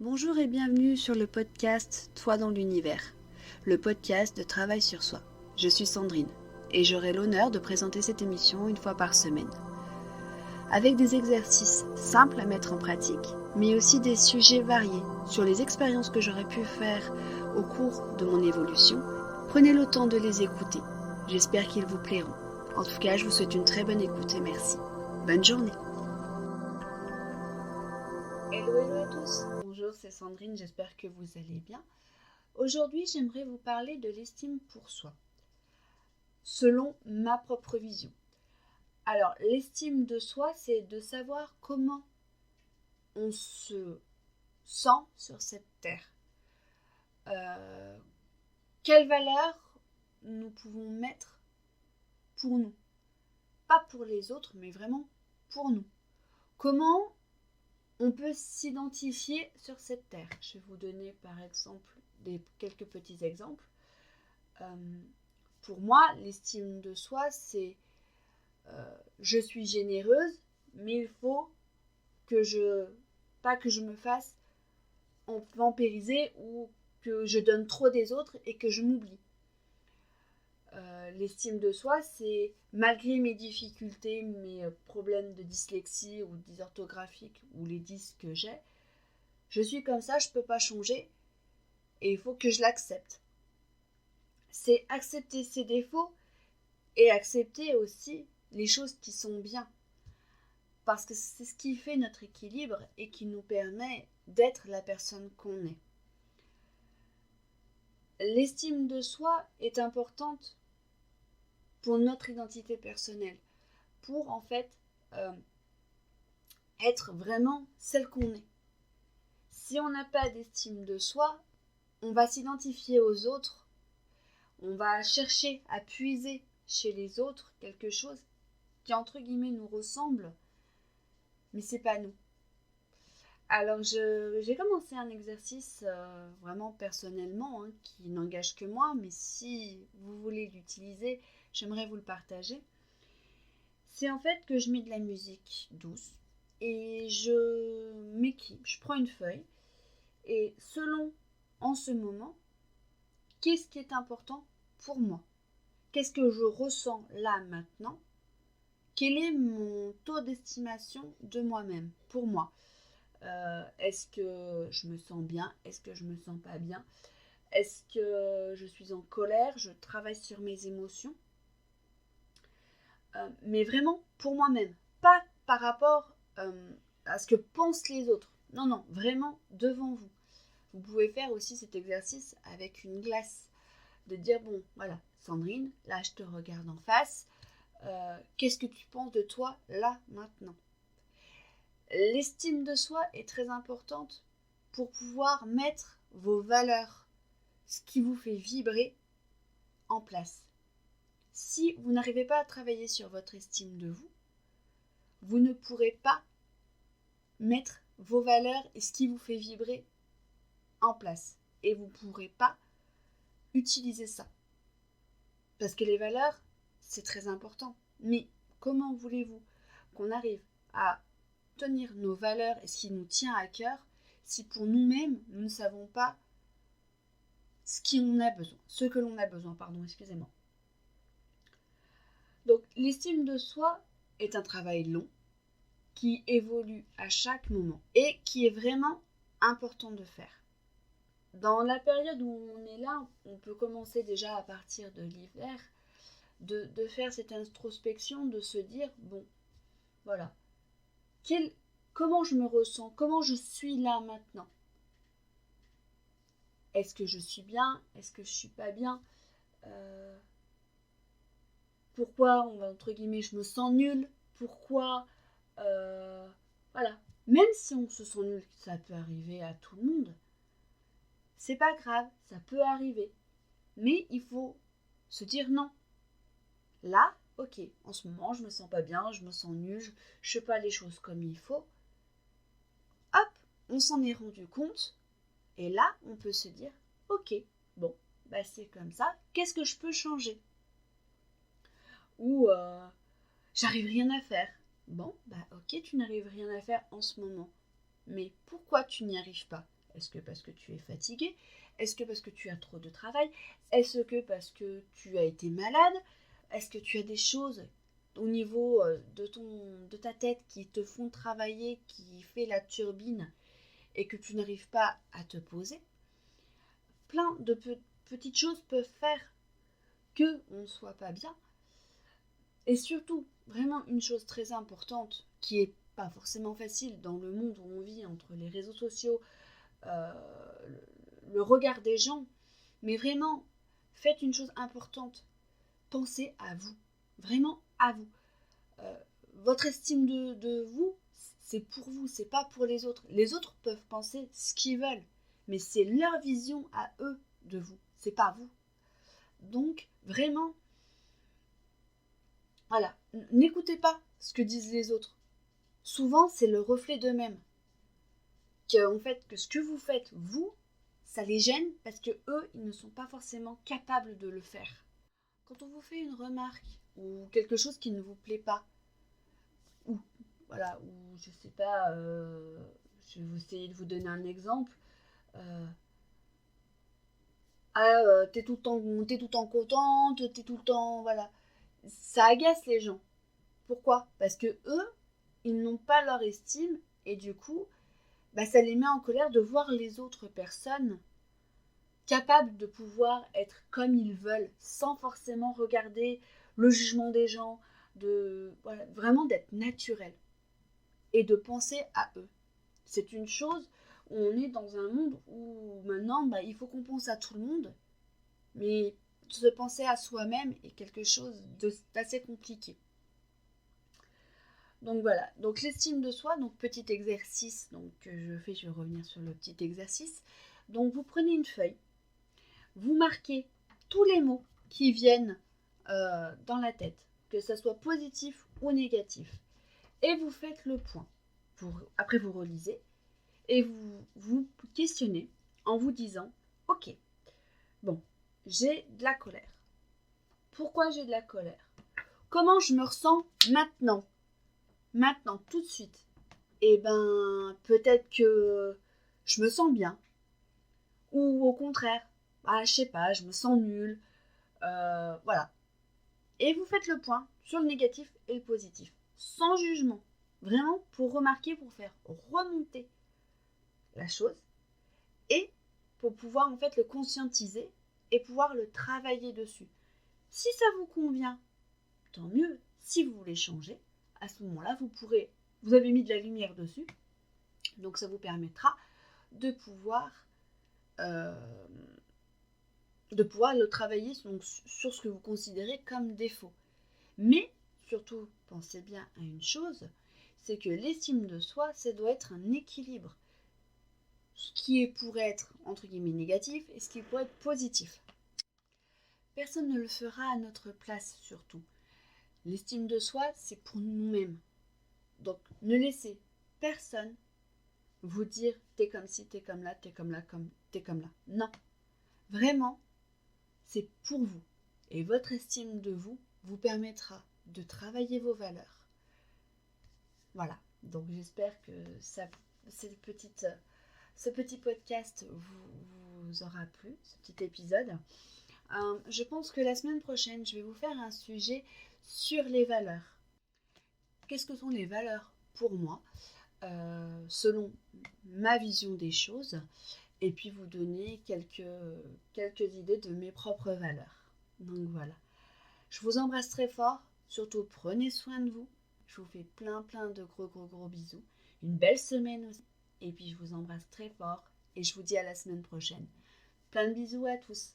Bonjour et bienvenue sur le podcast Toi dans l'univers, le podcast de travail sur soi. Je suis Sandrine et j'aurai l'honneur de présenter cette émission une fois par semaine. Avec des exercices simples à mettre en pratique, mais aussi des sujets variés sur les expériences que j'aurais pu faire au cours de mon évolution, prenez le temps de les écouter. J'espère qu'ils vous plairont. En tout cas, je vous souhaite une très bonne écoute et merci. Bonne journée. Hello à tous. Bonjour, c'est Sandrine, j'espère que vous allez bien. Aujourd'hui, j'aimerais vous parler de l'estime pour soi, selon ma propre vision. Alors, l'estime de soi, c'est de savoir comment on se sent sur cette terre. Quelle valeur nous pouvons mettre pour nous. Pas pour les autres, mais vraiment pour nous. Comment on peut s'identifier sur cette terre. Je vais vous donner par exemple quelques petits exemples. Pour moi, l'estime de soi, c'est je suis généreuse, mais il faut pas que je me fasse vampiriser ou que je donne trop des autres et que je m'oublie. L'estime de soi, c'est malgré mes difficultés, mes problèmes de dyslexie ou dysorthographique ou les dys que j'ai, je suis comme ça, je ne peux pas changer et il faut que je l'accepte. C'est accepter ses défauts et accepter aussi les choses qui sont bien. Parce que c'est ce qui fait notre équilibre et qui nous permet d'être la personne qu'on est. L'estime de soi est importante pour notre identité personnelle, pour en fait être vraiment celle qu'on est. Si on n'a pas d'estime de soi, on va s'identifier aux autres, on va chercher à puiser chez les autres quelque chose qui entre guillemets nous ressemble, mais c'est pas nous. Alors j'ai commencé un exercice vraiment personnellement qui n'engage que moi, mais si vous voulez l'utiliser, j'aimerais vous le partager. C'est en fait que je mets de la musique douce et je m'écris, je prends une feuille et selon en ce moment, qu'est-ce qui est important pour moi? Qu'est-ce que je ressens là maintenant? Quel est mon taux d'estimation de moi-même pour moi? Est-ce que je me sens bien? Est-ce que je me sens pas bien? Est-ce que je suis en colère? Je travaille sur mes émotions. Mais vraiment pour moi-même. Pas par rapport à ce que pensent les autres. Non, non, vraiment devant vous. Vous pouvez faire aussi cet exercice avec une glace. De dire, bon, voilà, Sandrine, là je te regarde en face. Qu'est-ce que tu penses de toi là, maintenant? L'estime de soi est très importante pour pouvoir mettre vos valeurs, ce qui vous fait vibrer, en place. Si vous n'arrivez pas à travailler sur votre estime de vous, vous ne pourrez pas mettre vos valeurs et ce qui vous fait vibrer en place. Et vous ne pourrez pas utiliser ça. Parce que les valeurs, c'est très important. Mais comment voulez-vous qu'on arrive à tenir nos valeurs et ce qui nous tient à cœur si pour nous-mêmes, nous ne savons pas ce que l'on a besoin, excusez-moi. Donc, l'estime de soi est un travail long qui évolue à chaque moment et qui est vraiment important de faire. Dans la période où on est là, on peut commencer déjà à partir de l'hiver, de faire cette introspection, de se dire, bon, voilà, comment je me ressens, comment je suis là maintenant? Est-ce que je suis bien? Est-ce que je suis pas bien? Pourquoi, entre guillemets, je me sens nulle? Pourquoi voilà. Même si on se sent nul, ça peut arriver à tout le monde. C'est pas grave, ça peut arriver. Mais il faut se dire non. Là, ok, en ce moment, je me sens pas bien, je me sens nulle, je fais pas les choses comme il faut. Hop, on s'en est rendu compte. Et là, on peut se dire, ok, bon, bah c'est comme ça, qu'est-ce que je peux changer? Ou j'arrive rien à faire. Bon, bah ok, tu n'arrives rien à faire en ce moment. Mais pourquoi tu n'y arrives pas? Est-ce que parce que tu es fatigué? Est-ce que parce que tu as trop de travail? Est-ce que parce que tu as été malade? Est-ce que tu as des choses au niveau de ta tête qui te font travailler, qui fait la turbine et que tu n'arrives pas à te poser? Plein de petites choses peuvent faire que on ne soit pas bien. Et surtout, vraiment une chose très importante qui est pas forcément facile dans le monde où on vit entre les réseaux sociaux, euh, le regard des gens, mais vraiment, faites une chose importante, pensez à vous, vraiment à vous. Euh, Votre estime de vous, c'est pour vous, c'est pas pour les autres. Les autres peuvent penser ce qu'ils veulent, mais c'est leur vision à eux de vous, c'est pas vous. Donc, vraiment, voilà, n'écoutez pas ce que disent les autres. Souvent, c'est le reflet d'eux-mêmes. En fait, que ce que vous faites, vous, ça les gêne parce que eux, ils ne sont pas forcément capables de le faire. Quand on vous fait une remarque ou quelque chose qui ne vous plaît pas, ou voilà, ou je sais pas, je vais essayer de vous donner un exemple. T'es tout le temps contente, t'es tout le temps, voilà. Ça agace les gens. Pourquoi? Parce que eux, ils n'ont pas leur estime et du coup, ça les met en colère de voir les autres personnes capables de pouvoir être comme ils veulent, sans forcément regarder le jugement des gens, voilà, vraiment d'être naturel et de penser à eux. C'est une chose où on est dans un monde où maintenant, il faut qu'on pense à tout le monde, mais se penser à soi-même est quelque chose d'assez compliqué. Donc voilà, donc l'estime de soi, donc petit exercice que je fais, je vais revenir sur le petit exercice. Donc vous prenez une feuille, vous marquez tous les mots qui viennent dans la tête, que ce soit positif ou négatif, et vous faites le point. Après vous relisez et vous vous questionnez en vous disant, ok, bon, j'ai de la colère. Pourquoi j'ai de la colère? Comment je me ressens maintenant? Maintenant, tout de suite. Eh ben, peut-être que je me sens bien. Ou au contraire, je sais pas, je me sens nulle. Voilà. Et vous faites le point sur le négatif et le positif. Sans jugement. Vraiment pour remarquer, pour faire remonter la chose. Et pour pouvoir en fait le conscientiser et pouvoir le travailler dessus. Si ça vous convient, tant mieux. Si vous voulez changer, à ce moment-là, vous avez mis de la lumière dessus. Donc ça vous permettra de pouvoir le travailler sur ce que vous considérez comme défaut. Mais surtout, pensez bien à une chose, c'est que l'estime de soi, ça doit être un équilibre. Ce qui pourrait être, entre guillemets, négatif et ce qui pourrait être positif. Personne ne le fera à notre place, surtout. L'estime de soi, c'est pour nous-mêmes. Donc, ne laissez personne vous dire t'es comme ci, t'es comme là, t'es comme là, t'es comme là. Non. Vraiment, c'est pour vous. Et votre estime de vous vous permettra de travailler vos valeurs. Voilà. Donc, j'espère que ce petit podcast vous aura plu, ce petit épisode. Je pense que la semaine prochaine, je vais vous faire un sujet sur les valeurs. Qu'est-ce que sont les valeurs pour moi, selon ma vision des choses, et puis vous donner quelques idées de mes propres valeurs. Donc voilà. Je vous embrasse très fort. Surtout, prenez soin de vous. Je vous fais plein de gros bisous. Une belle semaine aussi. Et puis, je vous embrasse très fort. Et je vous dis à la semaine prochaine. Plein de bisous à tous.